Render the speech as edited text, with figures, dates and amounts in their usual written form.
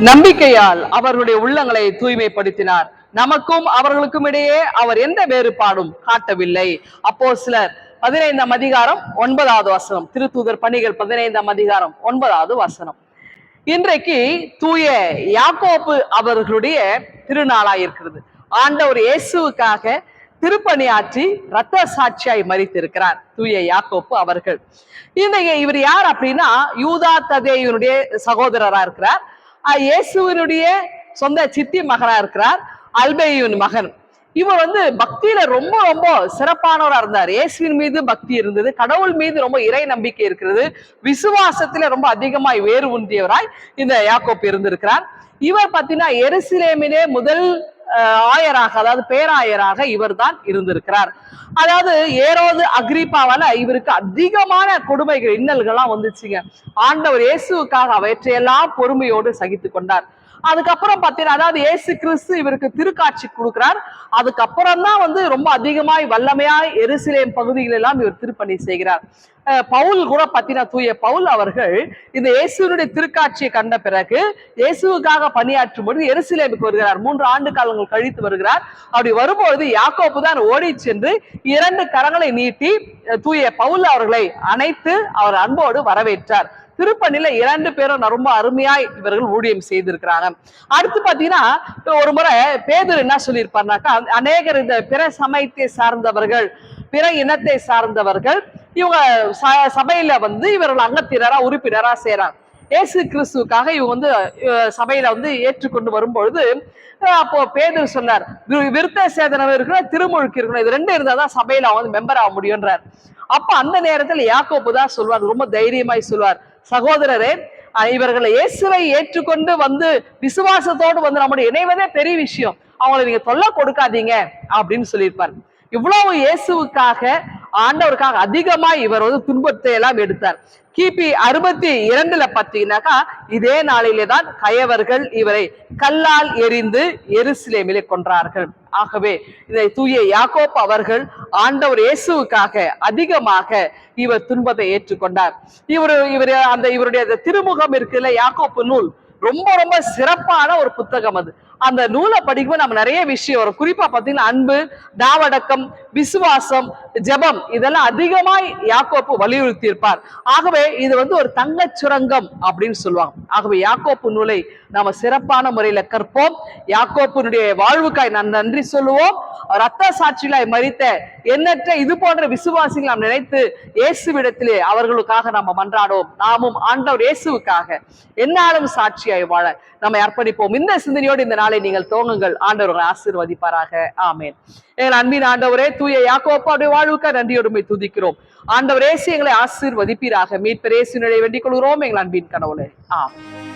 நம்பிக்கையால் அவர்களுடைய உள்ளங்களை தூய்மைப்படுத்தினார். நமக்கும் அவர்களுக்கும் இடையே அவர் எந்த வேறுபாடும் காட்டவில்லை. அப்போஸ்தலர் 15ஆம் அதிகாரம் 9வது வசனம், திருத்தூதர் பணிகள் 15ஆம் அதிகாரம் 9வது வசனம். இன்றைக்கு தூய யாக்கோப்பு அவர்களுடைய திருநாளாயிருக்கிறது. ஆண்டவர் இயேசுவுக்காக திருப்பணியாற்றி இரத்த சாட்சியாய் மரித்திருக்கிறார் தூய யாக்கோப்பு அவர்கள். இன்னைக்கு இவர் யார் அப்படின்னா, யூதா ததேயுனுடைய சகோதரரா இருக்கிறார். இயேசுவினுடைய சொந்த சித்தி மகனா இருக்கிறார், அல்பேயுவின் மகன். இவர் பக்தியில ரொம்ப ரொம்ப சிறப்பானவரா இருந்தார். இயேசுவின் மீது பக்தி இருந்தது, கடவுள் மீது ரொம்ப இறை நம்பிக்கை இருக்கிறது, விசுவாசத்துல ரொம்ப அதிகமாய் வேறு ஊன்றியவராய் இந்த யாக்கோப்பு இருந்திருக்கிறார். இவர் பார்த்தீங்கன்னா எருசலேமிலே முதல் ஆயராக, அதாவது பேராயராக இவர் தான் இருந்திருக்கிறார். அதாவது ஏரோது அக்ரிப்பாவால இவருக்கு அதிகமான கொடுமைகள், இன்னல்கள்லாம் வந்துச்சுங்க. ஆண்டவர் இயேசுக்காக அவற்றையெல்லாம் பொறுமையோடு சகித்து கொண்டார். அதுக்கப்புறம் பார்த்தீங்கன்னா, அதாவது இயேசு கிறிஸ்து இவருக்கு திருக்காட்சி கொடுக்கிறார். அதுக்கப்புறம் தான் ரொம்ப அதிகமாய் வல்லமையாய் எருசலேம் பகுதிகள் எல்லாம் இவர் திருப்பணி செய்கிறார். பவுல் கூட பார்த்தீங்கன்னா, தூய பவுல் அவர்கள் இந்த இயேசுனுடைய திருக்காட்சியை கண்ட பிறகு இயேசுவுக்காக பணியாற்றும் பொழுது எருசலேமுக்கு வருகிறார். 3 ஆண்டு காலங்கள் கழித்து வருகிறார். அப்படி வரும்பொழுது யாக்கோப்பு தான் ஓடி சென்று 2 கரங்களை நீட்டி தூய பவுல் அவர்களை அணைத்து அவர் அன்போடு வரவேற்றார். திருப்பணியில 2 பேரும் ரொம்ப அருமையாய் இவர்கள் ஊழியம் செய்திருக்கிறாங்க. அடுத்து பாத்தீங்கன்னா, ஒரு முறை பேதுரு என்ன சொல்லியிருப்பார்னாக்கா, அநேகர் இந்த பிற சமயத்தை சார்ந்தவர்கள், பிற இனத்தை சார்ந்தவர்கள் இவங்க சபையில இவர்கள் அங்கத்தினரா உறுப்பினரா செய்யறாங்க. இயேசு கிறிஸ்துக்காக இவங்க சபையில ஏற்றுக்கொண்டு வரும்பொழுது, அப்போ பேதுரு சொன்னார், விருத்த சேதனம் இருக்கணும், திருமுழுக்கு இருக்கணும், இது 2 இருந்தாதான் சபையில அவங்க மெம்பர் ஆக முடியும்ன்றார். அப்ப அந்த நேரத்தில் யாக்கோப்பு தான் சொல்வார், ரொம்ப தைரியமாய் சொல்வார், சகோதரரே, இவர்களை இயேசுவை ஏற்றுக்கொண்டு விசுவாசத்தோடு நம்முடைய இணைவதே பெரிய விஷயம், அவங்களை நீங்க தொல்லை கொடுக்காதீங்க அப்படின்னு சொல்லியிருப்பார். இவ்வளவு இயேசுவுக்காக, ஆண்டவருக்காக அதிகமா இவர் துன்பத்தை எல்லாம் எடுத்தார். கிபி 62 பார்த்தீங்கன்னாக்கா, இதே நாளிலே தான் கயவர்கள் இவரை கல்லால் எறிந்து எருசலேமிலே கொன்றார்கள். ஆகவே இதை தூய யாக்கோப்பு அவர்கள் ஆண்டவர் இயேசுவுக்காக அதிகமாக இவர் துன்பத்தை ஏற்றுக்கொண்டார். இவருடைய திருமுகம் இருக்குல்ல, யாக்கோப்பு நூல் ரொம்ப ரொம்ப சிறப்பான ஒரு புத்தகம். அது அந்த நூலை படிக்கும்போது நம்ம நிறைய விஷயம் வரும். குறிப்பா பார்த்தீங்கன்னா, அன்பு, தாவடக்கம், விசுவாசம், ஜெபம், இதெல்லாம் அதிகமாய் யாக்கோப்பு வலியுறுத்தி இருப்பார். ஆகவே இது ஒரு தங்க சுரங்கம் அப்படின்னு சொல்லுவாங்க. ஆகவே யாக்கோப்பு நூலை நாம சிறப்பான முறையில கற்போம். யாக்கோப்பினுடைய வாழ்வுக்காய் நான் நன்றி சொல்லுவோம். ரத்த சாட்சிகளாய் மரித்த எண்ணற்ற இது போன்ற விசுவாசிகள் நாம் நினைத்து இயேசுவிடத்திலே அவர்களுக்காக நாம மன்றாடுவோம். நாமும் ஆண்டவர் இயேசுவுக்காக எந்நாளும் சாட்சியாய் வாழ நம்மை அர்ப்பணிப்போம். இந்த சிந்தனையோடு இந்த நாளை நீங்கள் துவங்குங்கள். ஆண்டவர்களை ஆசீர்வதிப்பாராக. ஆமேன். எங்கள் அன்பின் ஆண்டவரே, தூய யாக்கோப்பாவுடைய வாழ்வுக்காக நன்றியோடுமை துதிக்கிறோம். ஆண்டவர் இயேசு எங்களை ஆசீர்வதிப்பீராக. மீட்பர் இயேசுவினை வேண்டிக் கொள்கிறோம் எங்கள் அன்பின் கடவுளே. ஆமென்.